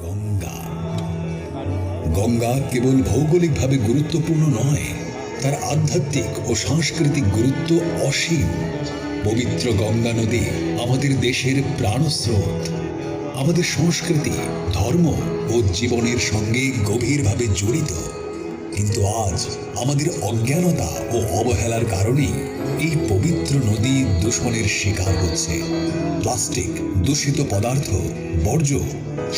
গঙ্গা। গঙ্গা কেবল ভৌগোলিকভাবে গুরুত্বপূর্ণ নয়, তার আধ্যাত্মিক ও সাংস্কৃতিক গুরুত্ব অসীম। পবিত্র গঙ্গা নদী আমাদের দেশের প্রাণস্রোত, আমাদের সংস্কৃতি, ধর্ম ও জীবনের সঙ্গে গভীরভাবে জড়িত। কিন্তু আজ আমাদের অজ্ঞানতা ও অবহেলার কারণে এই পবিত্র নদী দূষণের শিকার হচ্ছে। প্লাস্টিক, দূষিত পদার্থ, বর্জ্য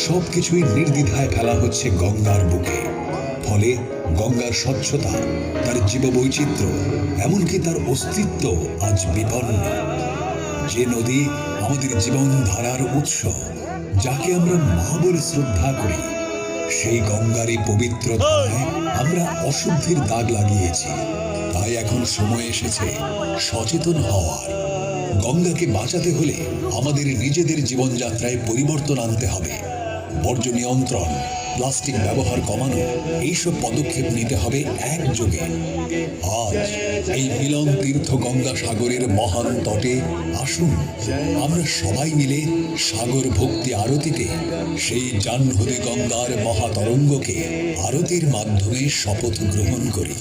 সবকিছুই নির্দ্বিধায় ফেলা হচ্ছে গঙ্গার বুকে। ফলে গঙ্গার স্বচ্ছতা, তার জীববৈচিত্র্য, এমনকি তার অস্তিত্ব আজ বিপন্ন। যে নদী আমাদের জীবনধারার উৎস, যাকে আমরা মা বলে শ্রদ্ধা করি, সেই গঙ্গার এই পবিত্রতায় আমরা অশুদ্ধির দাগ লাগিয়েছি। তাই এখন সময় এসেছে সচেতন হওয়ার। গঙ্গাকে বাঁচাতে হলে আমাদের নিজেদের জীবনযাত্রায় পরিবর্তন আনতে হবে। বর্জ্য নিয়ন্ত্রণ, প্লাস্টিক ব্যবহার কমানো, এইসব পদক্ষেপ নিতে হবে একযোগে। আজ এই মিলন তীর্থ গঙ্গা সাগরের মহান তটে আসুন আমরা সবাই মিলে সাগর ভক্তি আরতিতে সেই জাহ্নবী গঙ্গার মহাতরঙ্গকে আরতির মাধ্যমে শপথ গ্রহণ করি।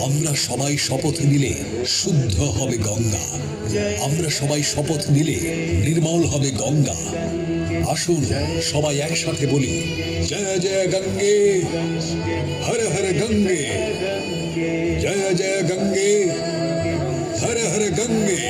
আমরা সবাই শপথ নিলে শুদ্ধ হবে গঙ্গা। আমরা সবাই শপথ নিলে নির্মল হবে গঙ্গা। আসুন সবাই একসাথে বলি, জয় জয় গঙ্গে, হর হর গঙ্গে, জয় জয় গঙ্গে, হর হর গঙ্গে।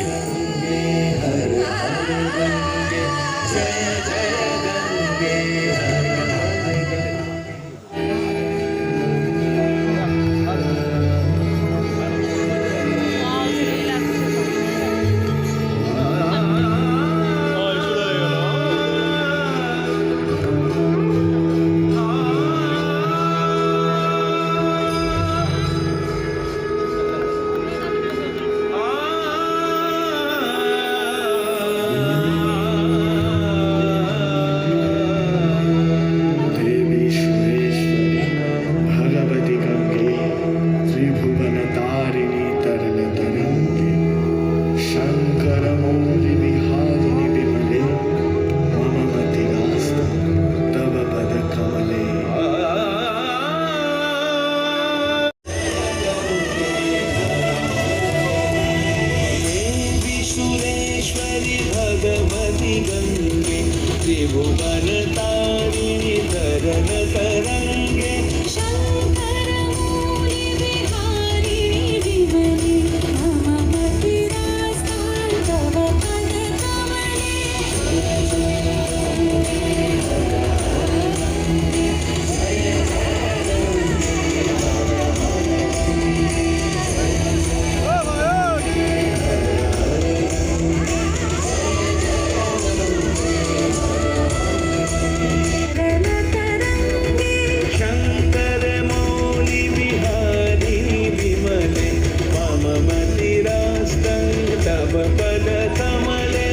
भगवती गंगे त्रिभुवन तारिणी तरन तरंगे शंकर मौली बिहारी विमले मममति रास्तान तव पद कमले।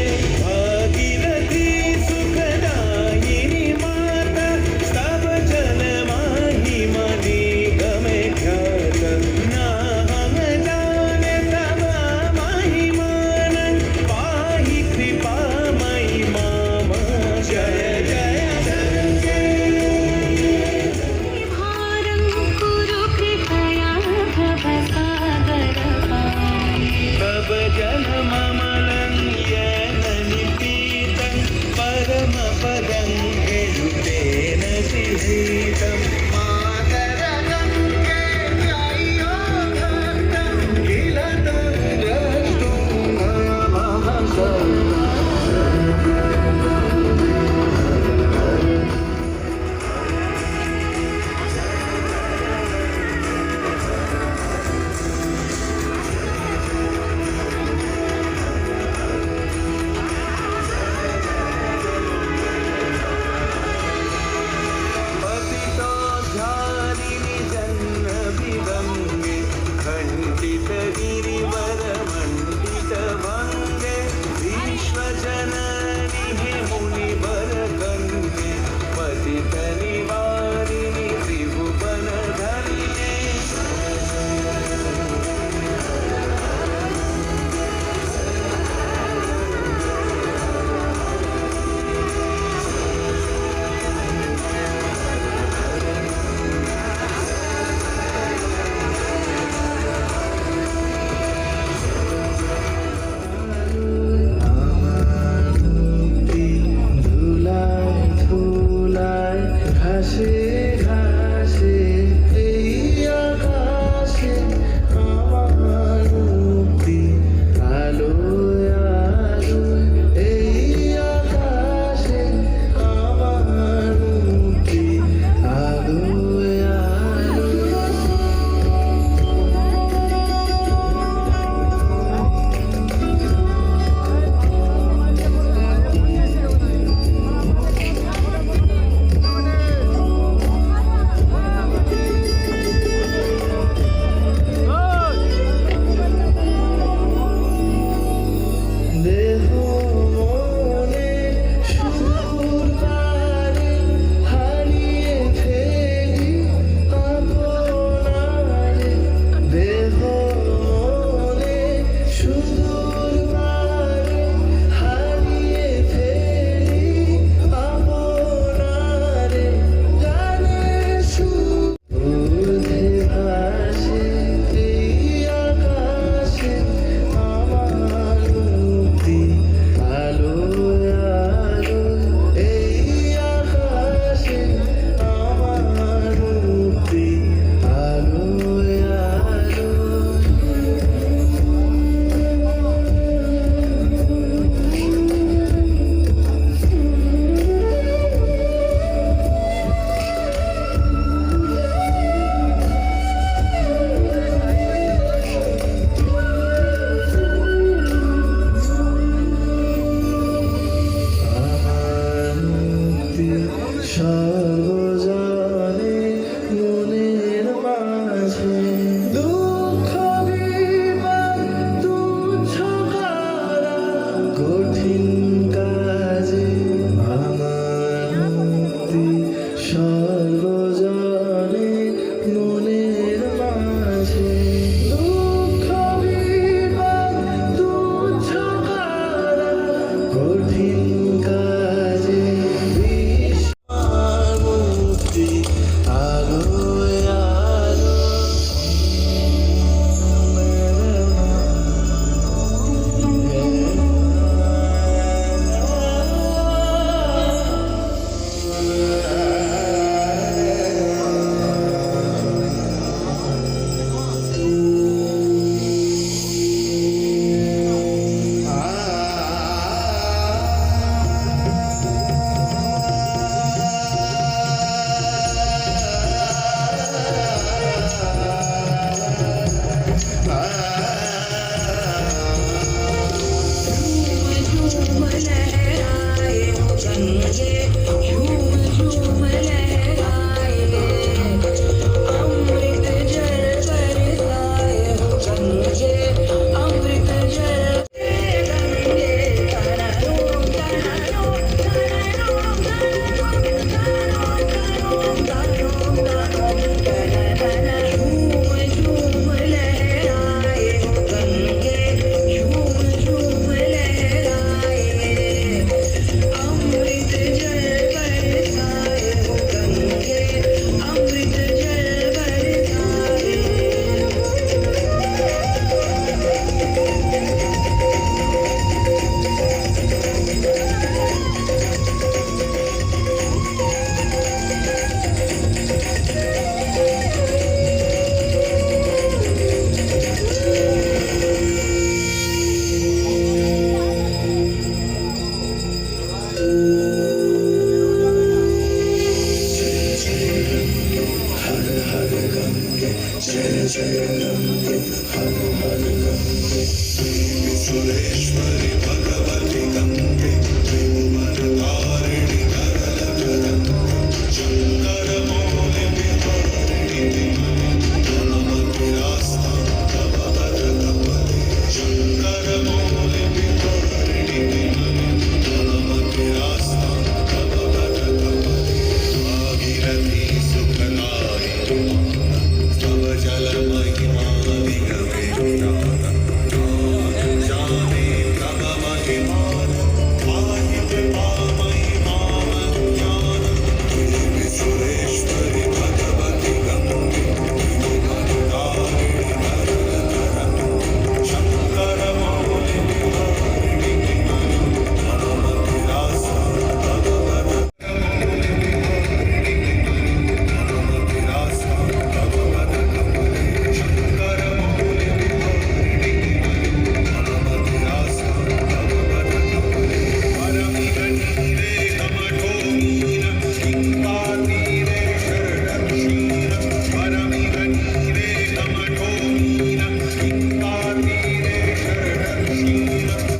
परम पदं हेलुतेन सिहितं